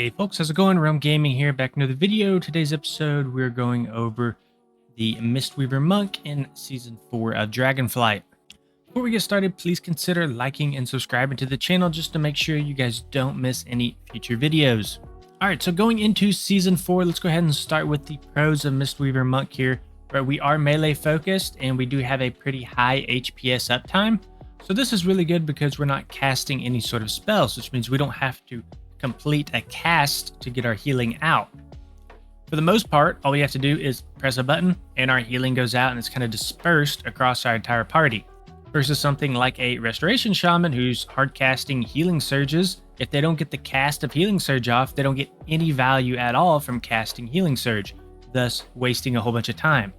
Hey folks, how's it going? Realm Gaming here, back into the video. Today's episode, we're going over the Mistweaver Monk in Season 4 of Dragonflight. Before we get started, please consider liking and subscribing to the channel just to make sure you guys don't miss any future videos. Alright, so going into Season 4, let's go ahead and start with the pros of Mistweaver Monk here. Where we are melee focused and we do have a pretty high HPS uptime. So this is really good because we're not casting any sort of spells, which means we don't have to complete a cast to get our healing out. For the most part, all we have to do is press a button and our healing goes out and it's kind of dispersed across our entire party. Versus something like a Restoration Shaman who's hard casting healing surges. If they don't get the cast of healing surge off, they don't get any value at all from casting healing surge, thus wasting a whole bunch of time.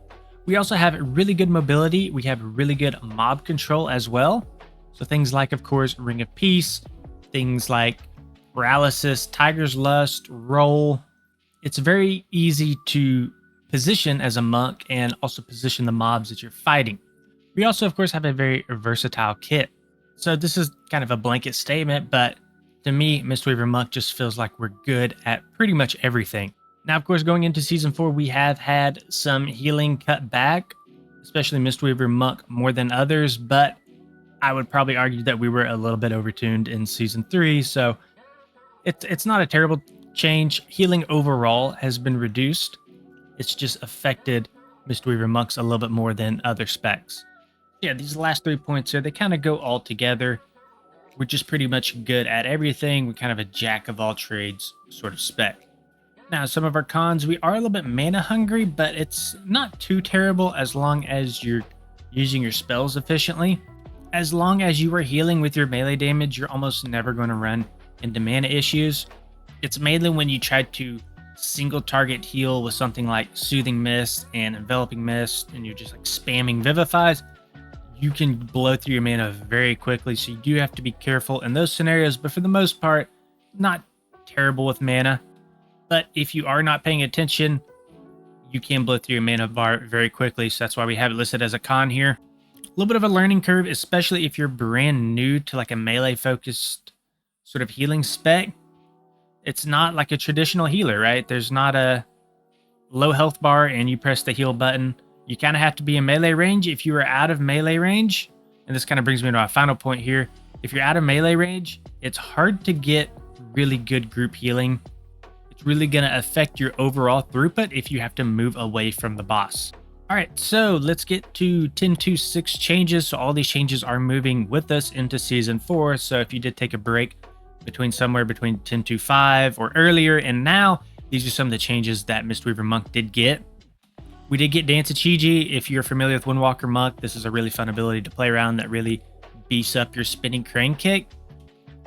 We also have really good mobility. We have really good mob control as well. So things like, of course, Ring of Peace, things like Paralysis, Tiger's Lust, Roll. It's very easy to position as a monk and also position the mobs that you're fighting. We also, of course, have a very versatile kit. So this is kind of a blanket statement, but to me, Mistweaver Monk just feels like we're good at pretty much everything. Now, of course, going into Season 4, we have had some healing cut back, especially Mistweaver Monk more than others, but I would probably argue that we were a little bit overtuned in Season 3, so it's not a terrible change. Healing overall has been reduced. It's just affected Mistweaver Monks a little bit more than other specs. Yeah, these last 3 points here, they kind of go all together. We're just pretty much good at everything. We're kind of a jack of all trades sort of spec. Now, some of our cons, we are a little bit mana hungry, but it's not too terrible as long as you're using your spells efficiently. As long as you are healing with your melee damage, you're almost never going to run into mana issues. It's mainly when you try to single target heal with something like Soothing Mist and Enveloping Mist, and you're just like spamming Vivifies, you can blow through your mana very quickly, so you do have to be careful in those scenarios, but for the most part, not terrible with mana. But if you are not paying attention, you can blow through your mana bar very quickly. So that's why we have it listed as a con here. A little bit of a learning curve, especially if you're brand new to like a melee focused sort of healing spec. It's not like a traditional healer, right? There's not a low health bar and you press the heal button. You kind of have to be in melee range. If you are out of melee range, and this kind of brings me to my final point here. If you're out of melee range, it's hard to get really good group healing. Really going to affect your overall throughput if you have to move away from the boss. All right, so let's get to 10.2.6 changes. So all these changes are moving with us into Season 4. So if you did take a break somewhere between 10.2.5 or earlier and now, these are some of the changes that Mistweaver Monk did get. We did get Dance of Chi-Ji. If you're familiar with Windwalker Monk, this is a really fun ability to play around that really beefs up your spinning crane kick.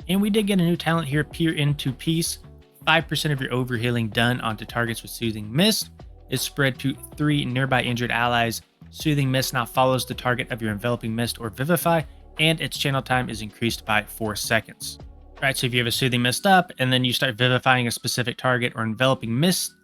And we did get a new talent here, Peer into Peace. 5% of your overhealing done onto targets with Soothing Mist is spread to 3 nearby injured allies. Soothing Mist now follows the target of your Enveloping Mist or Vivify, and its channel time is increased by 4 seconds. All right, so if you have a Soothing Mist up, and then you start Vivifying a specific target or Enveloping Mist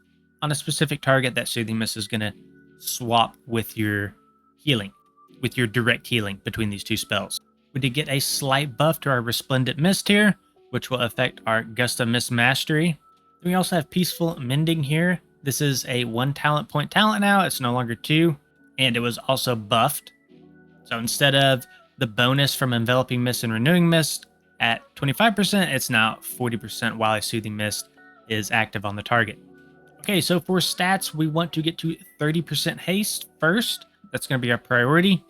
on a specific target, that Soothing Mist is going to swap with your healing, with your direct healing between these two spells. We did get a slight buff to our Resplendent Mist here, which will affect our Gust of Mist Mastery. Then we also have Peaceful Mending here. This is a 1 talent point talent now. It's no longer 2, and it was also buffed. So instead of the bonus from Enveloping Mist and Renewing Mist at 25%, it's now 40% while a Soothing Mist is active on the target. Okay, so for stats, we want to get to 30% haste first. That's going to be our priority.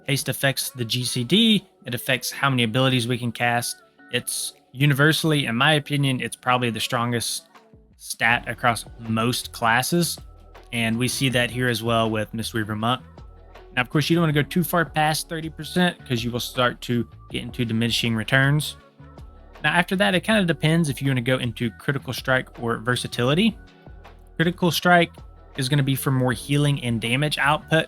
Haste affects the GCD. It affects how many abilities we can cast. It's universally, in my opinion, it's probably the strongest stat across most classes. And we see that here as well with Mistweaver Monk. Now, of course, you don't want to go too far past 30% because you will start to get into diminishing returns. Now, after that, it kind of depends if you want to go into Critical Strike or Versatility. Critical Strike is going to be for more healing and damage output.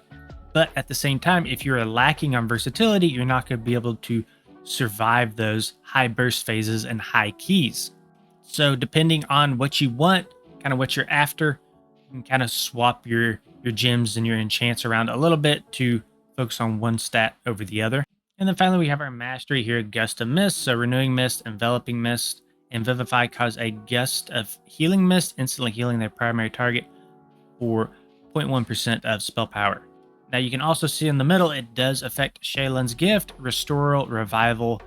But at the same time, if you're lacking on Versatility, you're not going to be able to survive those high burst phases and high keys. So depending on what you want, kind of what you're after, you can kind of swap your gems and your enchants around a little bit to focus on one stat over the other. And then finally we have our mastery here, Gust of Mist, so Renewing Mist, Enveloping Mist, and Vivify cause a gust of healing mist, instantly healing their primary target for 0.1% of spell power. Now you can also see in the middle, it does affect Shaylin's Gift, Restoral, Revival,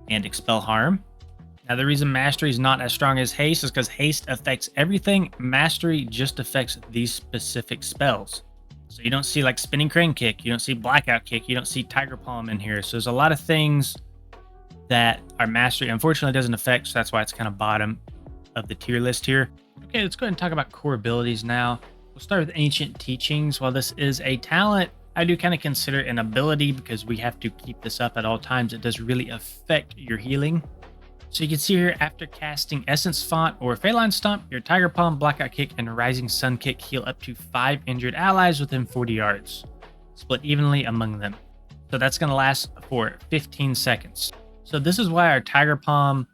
and Expel Harm. Now the reason Mastery is not as strong as Haste is because Haste affects everything. Mastery just affects these specific spells. So you don't see like Spinning Crane Kick, you don't see Blackout Kick, you don't see Tiger Palm in here. So there's a lot of things that our Mastery unfortunately doesn't affect, so that's why it's kind of bottom of the tier list here. Okay, let's go ahead and talk about core abilities now. We'll start with Ancient Teachings. While this is a talent, I do kind of consider it an ability because we have to keep this up at all times. It does really affect your healing. So you can see here, after casting Essence Font or Feline Stomp, your Tiger Palm, Blackout Kick, and Rising Sun Kick heal up to 5 injured allies within 40 yards, split evenly among them. So that's going to last for 15 seconds. So this is why our Tiger Palm,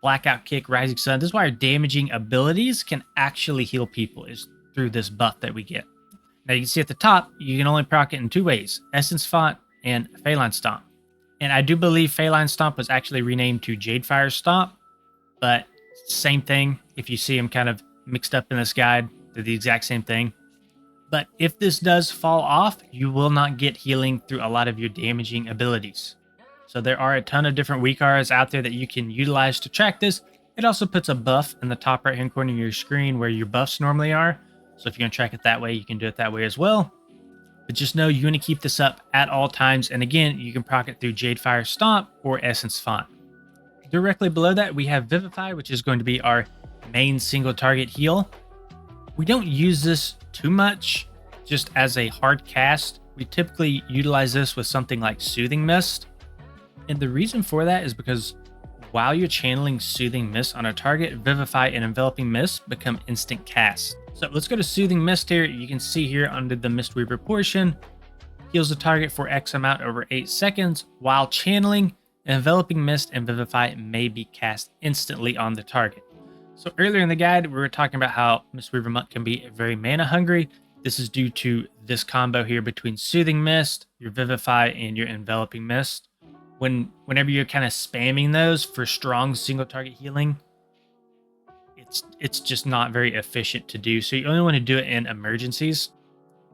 Blackout Kick, Rising Sun, this is why our damaging abilities can actually heal people, is through this buff that we get. Now you can see at the top, you can only proc it in 2 ways, Essence Font and Feline Stomp. And I do believe Feline Stomp was actually renamed to Jadefire Stomp, but same thing. If you see them kind of mixed up in this guide, they're the exact same thing. But if this does fall off, you will not get healing through a lot of your damaging abilities. So there are a ton of different weak auras out there that you can utilize to track this. It also puts a buff in the top right hand corner of your screen where your buffs normally are. So if you're going to track it that way, you can do it that way as well. But just know you're going to keep this up at all times. And again, you can proc it through Jadefire Stomp or Essence Font. Directly below that, we have Vivify, which is going to be our main single target heal. We don't use this too much just as a hard cast. We typically utilize this with something like Soothing Mist. And the reason for that is because while you're channeling Soothing Mist on a target, Vivify and Enveloping Mist become instant casts. So let's go to Soothing Mist here. You can see here under the Mistweaver portion, heals the target for X amount over 8 seconds. While channeling, Enveloping Mist and Vivify may be cast instantly on the target. So earlier in the guide, we were talking about how Mistweaver Monk can be very mana hungry. This is due to this combo here between Soothing Mist, your Vivify, and your Enveloping Mist. Whenever you're kind of spamming those for strong single target healing, it's just not very efficient to do. So you only want to do it in emergencies.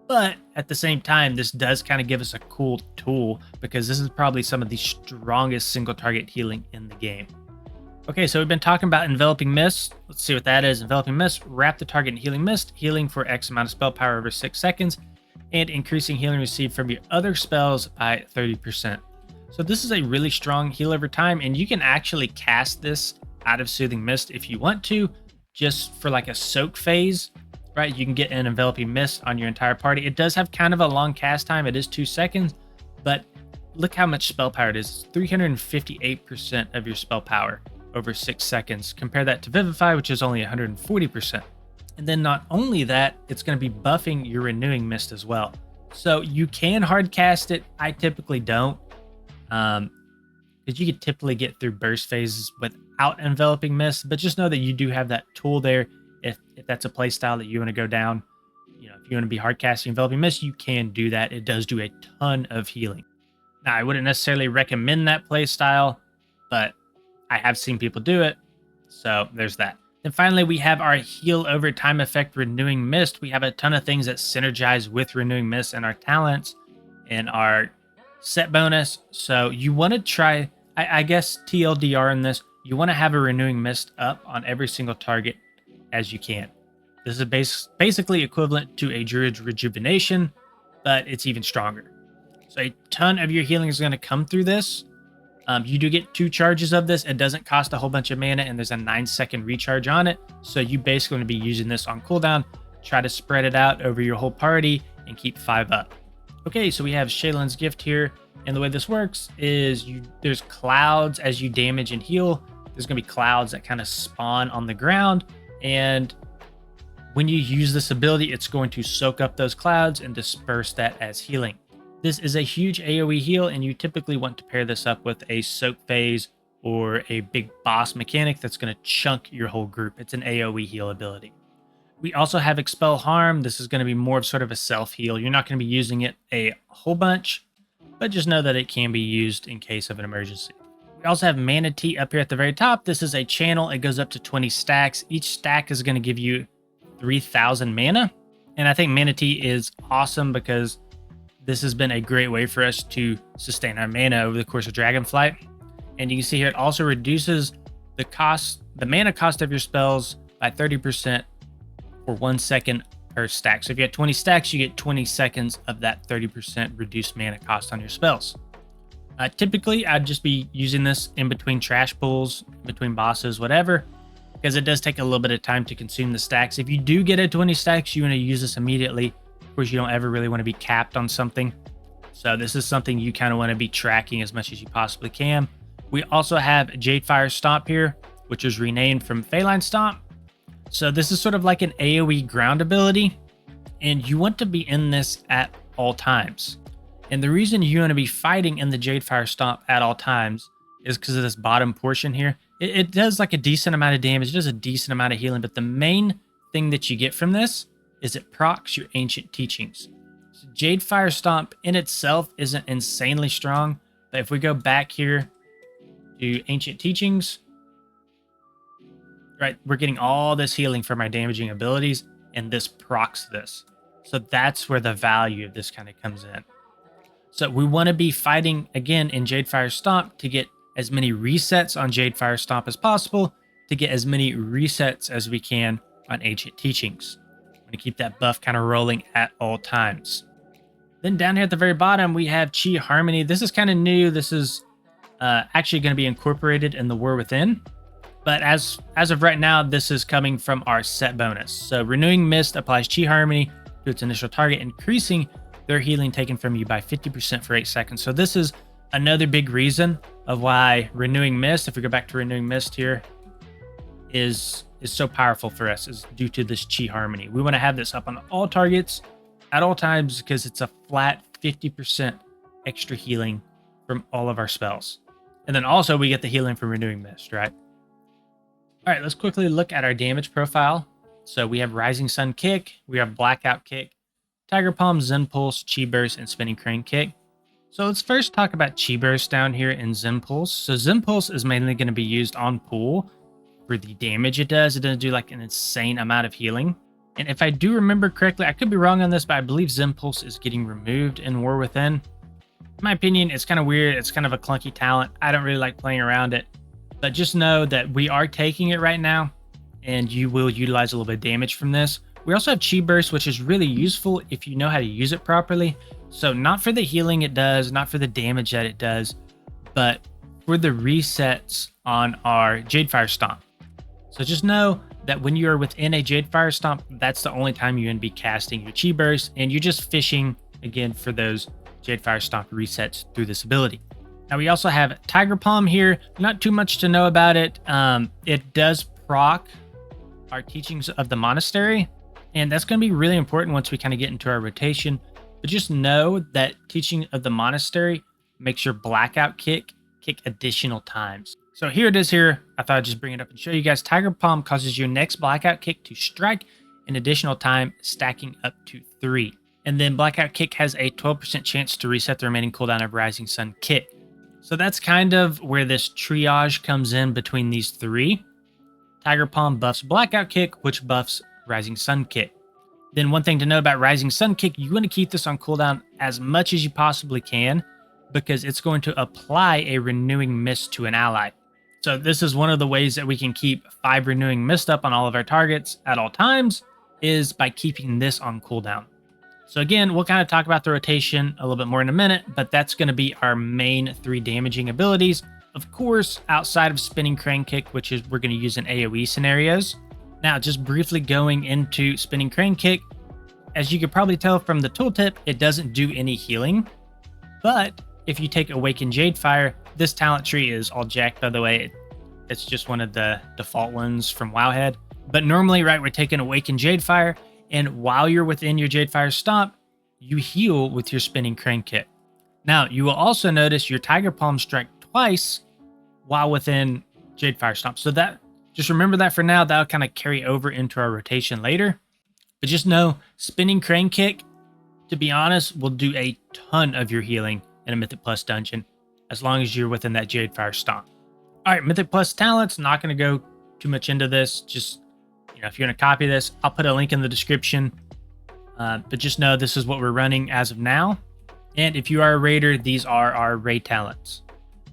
But at the same time, this does kind of give us a cool tool because this is probably some of the strongest single target healing in the game. Okay, so we've been talking about Enveloping Mist. Let's see what that is. Enveloping Mist, wrap the target in Healing Mist, healing for X amount of spell power over 6 seconds, and increasing healing received from your other spells by 30%. So this is a really strong heal over time, and you can actually cast this out of Soothing Mist if you want to, just for like a soak phase, right? You can get an Enveloping Mist on your entire party. It does have kind of a long cast time. It is 2 seconds, but look how much spell power it is. 358% of your spell power over 6 seconds. Compare that to Vivify, which is only 140%. And then not only that, it's going to be buffing your Renewing Mist as well. So you can hard cast it. I typically don't. Because you could typically get through burst phases without Enveloping Mist, but just know that you do have that tool there. If that's a play style that you want to go down, you know, if you want to be hard casting Enveloping Mist, you can do that. It does do a ton of healing. Now, I wouldn't necessarily recommend that play style, but I have seen people do it, so there's that. And finally, we have our heal over time effect, Renewing Mist. We have a ton of things that synergize with Renewing Mist and our talents and our set bonus. So you want to try, I guess TLDR in this, you want to have a Renewing Mist up on every single target as you can. This is basically equivalent to a Druid's Rejuvenation, but it's even stronger. So a ton of your healing is going to come through this. You do get 2 charges of this. It doesn't cost a whole bunch of mana, and there's a 9-second recharge on it. So you basically want to be using this on cooldown. Try to spread it out over your whole party and keep 5 up. Okay, so we have Shaylin's Gift here. And the way this works is there's clouds as you damage and heal. There's going to be clouds that kind of spawn on the ground. And when you use this ability, it's going to soak up those clouds and disperse that as healing. This is a huge AoE heal, and you typically want to pair this up with a soak phase or a big boss mechanic that's going to chunk your whole group. It's an AoE heal ability. We also have Expel Harm. This is going to be more of sort of a self-heal. You're not going to be using it a whole bunch, but just know that it can be used in case of an emergency. We also have Mana Tea up here at the very top. This is a channel. It goes up to 20 stacks. Each stack is going to give you 3,000 mana. And I think Mana Tea is awesome because this has been a great way for us to sustain our mana over the course of Dragonflight. And you can see here, it also reduces the mana cost of your spells by 30% for 1 second per stack. So if you get 20 stacks, you get 20 seconds of that 30% reduced mana cost on your spells. Typically, I'd just be using this in between trash pulls, between bosses, whatever, because it does take a little bit of time to consume the stacks. If you do get a 20 stacks, you want to use this immediately. Of course, you don't ever really want to be capped on something. So this is something you kind of want to be tracking as much as you possibly can. We also have Jadefire Stomp here, which is renamed from Feline Stomp. So this is sort of like an AoE ground ability, and you want to be in this at all times. And the reason you want to be fighting in the Jadefire Stomp at all times is because of this bottom portion here. It does like a decent amount of damage, it does a decent amount of healing, but the main thing that you get from this is it procs your Ancient Teachings. So Jadefire Stomp in itself isn't insanely strong, but if we go back here to Ancient Teachings, right, we're getting all this healing from our damaging abilities, and this procs this. So that's where the value of this kind of comes in. So we want to be fighting again in Jadefire Stomp to get as many resets on Jadefire Stomp as possible, to get as many resets as we can on Ancient Teachings. I'm going to keep that buff kind of rolling at all times. Then down here at the very bottom, we have Chi Harmony. This is kind of new. This is actually going to be incorporated in the War Within. But as of right now, this is coming from our set bonus. So Renewing Mist applies Chi Harmony to its initial target, increasing their healing taken from you by 50% for 8 seconds. So this is another big reason of why Renewing Mist, if we go back to Renewing Mist here, is so powerful for us, is due to this Chi Harmony. We want to have this up on all targets at all times because it's a flat 50% extra healing from all of our spells. And then also we get the healing from Renewing Mist, right? All right, let's quickly look at our damage profile. So we have Rising Sun Kick, we have Blackout Kick, Tiger Palm, Zen Pulse, Chi Burst, and Spinning Crane Kick. So let's first talk about Chi Burst down here in Zen Pulse. So Zen Pulse is mainly going to be used on pool for the damage it does. It doesn't do like an insane amount of healing. And if I do remember correctly, I could be wrong on this, but I believe Zen Pulse is getting removed in War Within. In my opinion, it's kind of weird. It's kind of a clunky talent. I don't really like playing around it. But just know that we are taking it right now, and you will utilize a little bit of damage from this. We also have Chi Burst, which is really useful if you know how to use it properly. So not for the healing it does, not for the damage that it does, but for the resets on our Jadefire Stomp. So just know that when you are within a Jadefire Stomp, that's the only time you're going to be casting your Chi Burst, and you're just fishing, again, for those Jadefire Stomp resets through this ability. Now we also have Tiger Palm here. Not too much to know about it. It does proc our Teachings of the Monastery, and that's going to be really important once we kind of get into our rotation. But just know that Teaching of the Monastery makes your Blackout Kick additional times. So here it is here. I thought I'd just bring it up and show you guys. Tiger Palm causes your next Blackout Kick to strike an additional time, stacking up to 3. And then Blackout Kick has a 12% chance to reset the remaining cooldown of Rising Sun Kick. So that's kind of where this triage comes in between these three. Tiger Palm buffs Blackout Kick, which buffs Rising Sun Kick. Then one thing to know about Rising Sun Kick, you want to keep this on cooldown as much as you possibly can, because it's going to apply a Renewing Mist to an ally. So this is one of the ways that we can keep 5 Renewing Mist up on all of our targets at all times, is by keeping this on cooldown. So again, we'll kind of talk about the rotation a little bit more in a minute, but that's going to be our main 3 damaging abilities. Of course, outside of Spinning Crane Kick, which is we're going to use in AoE scenarios. Now, just briefly going into Spinning Crane Kick, as you could probably tell from the tooltip, it doesn't do any healing. But if you take Awaken Jadefire, this talent tree is all jacked, by the way. It's just one of the default ones from Wowhead. But normally, right, we're taking Awaken Jadefire, and while you're within your Jadefire Stomp, you heal with your Spinning Crane Kick. Now, you will also notice your Tiger Palm strike twice while within Jadefire Stomp. So that, just remember that for now. That'll kind of carry over into our rotation later. But just know, Spinning Crane Kick, to be honest, will do a ton of your healing in a Mythic Plus dungeon, as long as you're within that Jadefire Stomp. All right, Mythic Plus talents. Not going to go too much into this. Just, if you want to copy this, I'll put a link in the description. But just know this is what we're running as of now. And if you are a raider, these are our raid talents.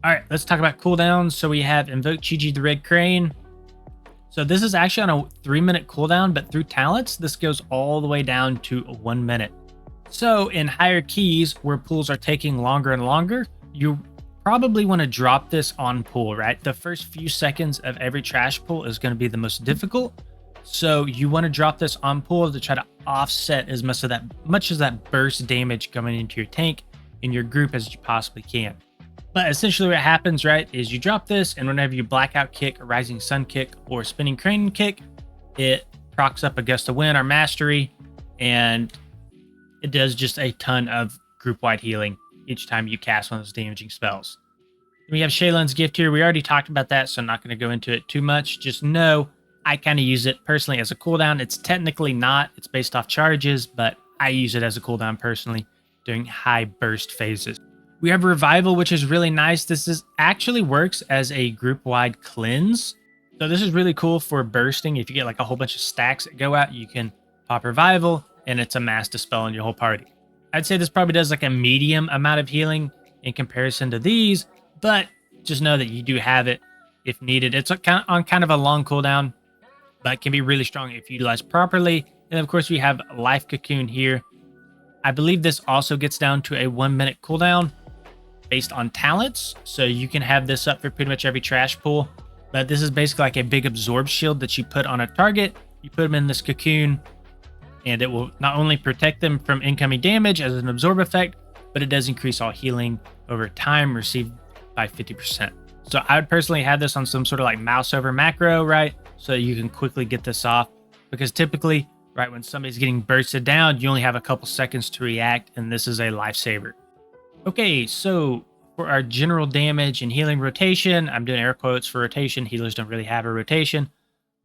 All right, let's talk about cooldowns. So we have Invoke Chi-Ji the Red Crane. So this is actually on a 3-minute cooldown, but through talents, this goes all the way down to 1 minute. So in higher keys, where pools are taking longer and longer, you probably want to drop this on pool, right? The first few seconds of every trash pool is going to be the most difficult. So you want to drop this on pool to try to offset as much of that burst damage coming into your tank in your group as you possibly can. But essentially what happens, right, is you drop this, and whenever you blackout kick, a rising sun kick, or spinning crane kick, it procs up a gust of wind or mastery, and it does just a ton of group-wide healing each time you cast one of those damaging spells. We have Shaylin's Gift here. We already talked about that, so I'm not going to go into it too much. Just know I kind of use it personally as a cooldown. It's technically not. It's based off charges, but I use it as a cooldown personally during high burst phases. We have Revival, which is really nice. This actually works as a group-wide cleanse. So this is really cool for bursting. If you get like a whole bunch of stacks that go out, you can pop Revival, and it's a mass dispel on your whole party. I'd say this probably does like a medium amount of healing in comparison to these, but just know that you do have it if needed. It's on kind of a long cooldown, but can be really strong if utilized properly. And of course, we have Life Cocoon here. I believe this also gets down to a 1-minute cooldown based on talents. So you can have this up for pretty much every trash pool. But this is basically like a big absorb shield that you put on a target. You put them in this cocoon, and it will not only protect them from incoming damage as an absorb effect, but it does increase all healing over time received by 50%. So I would personally have this on some sort of like mouse over macro, right? So you can quickly get this off, because typically, right, when somebody's getting bursted down, you only have a couple seconds to react, and this is a lifesaver. Okay, so for our general damage and healing rotation, I'm doing air quotes for rotation. Healers don't really have a rotation,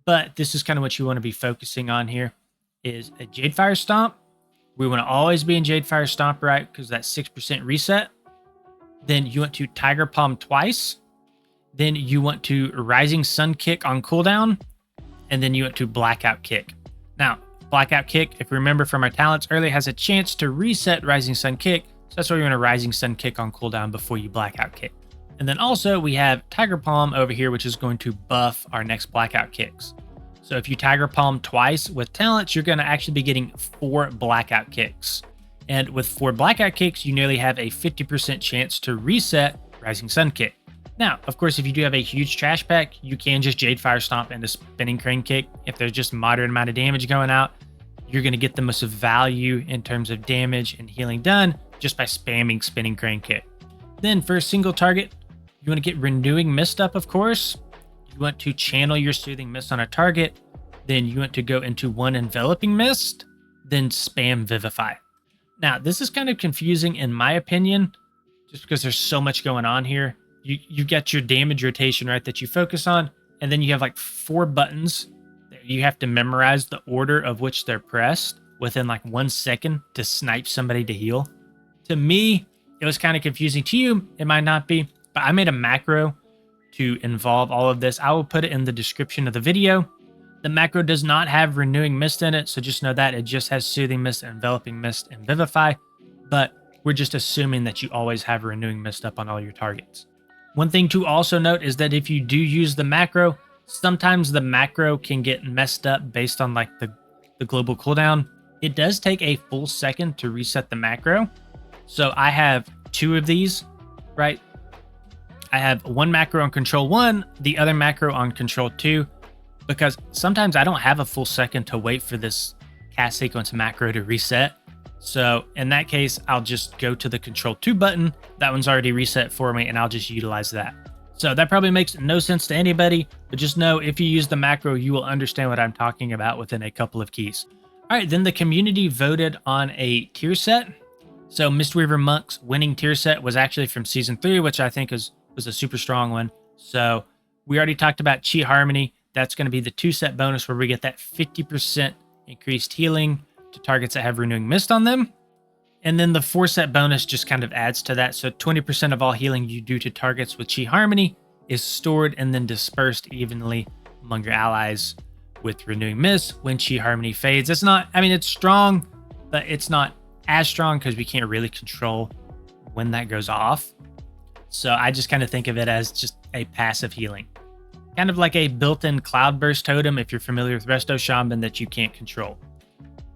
but this is kind of what you want to be focusing on here. Is a Jadefire Stomp. We want to always be in Jadefire Stomp, right? Because that's 6% reset. Then you want to Tiger Palm twice. Then you want to Rising Sun Kick on cooldown. And then you want to Blackout Kick. Now, Blackout Kick, if you remember from our talents earlier, has a chance to reset Rising Sun Kick. So that's why you want to Rising Sun Kick on cooldown before you Blackout Kick. And then also we have Tiger Palm over here, which is going to buff our next Blackout Kicks. So if you Tiger Palm twice with talents, you're going to actually be getting 4 Blackout Kicks. And with 4 Blackout Kicks, you nearly have a 50% chance to reset Rising Sun Kick. Now, of course, if you do have a huge trash pack, you can just Jadefire Stomp into Spinning Crane Kick. If there's just moderate amount of damage going out, you're going to get the most value in terms of damage and healing done just by spamming Spinning Crane Kick. Then for a single target, you want to get Renewing Mist up, of course. You want to channel your Soothing Mist on a target. Then you want to go into 1 Enveloping Mist, then spam Vivify. Now, this is kind of confusing in my opinion, just because there's so much going on here. You get your damage rotation, right, that you focus on, and then you have like 4 buttons that you have to memorize the order of which they're pressed within like 1 second to snipe somebody to heal. To me, it was kind of confusing. To you, it might not be, but I made a macro to involve all of this. I will put it in the description of the video. The macro does not have Renewing Mist in it, so just know that it just has Soothing Mist, Enveloping Mist, and Vivify, but we're just assuming that you always have Renewing Mist up on all your targets. One thing to also note is that if you do use the macro, sometimes the macro can get messed up based on like the global cooldown. It does take a full second to reset the macro. So I have 2 of these, right? I have 1 macro on control 1, the other macro on control 2, because sometimes I don't have a full second to wait for this cast sequence macro to reset. So in that case, I'll just go to the control 2 button. That one's already reset for me, and I'll just utilize that. So that probably makes no sense to anybody, but just know if you use the macro, you will understand what I'm talking about within a couple of keys. All right, then the community voted on a tier set. So Mistweaver Monk's winning tier set was actually from Season 3, which I think was a super strong one. So we already talked about Chi Harmony. That's going to be the 2-set bonus where we get that 50% increased healing to targets that have Renewing Mist on them. And then the 4-set bonus just kind of adds to that. So 20% of all healing you do to targets with Chi Harmony is stored and then dispersed evenly among your allies with Renewing Mist when Chi Harmony fades. It's not, I mean, it's strong, but it's not as strong because we can't really control when that goes off. So I just kind of think of it as just a passive healing. Kind of like a built-in Cloudburst totem if you're familiar with Resto Shaman that you can't control.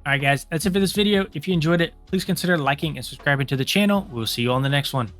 Alright guys, that's it for this video. If you enjoyed it, please consider liking and subscribing to the channel. We'll see you on the next one.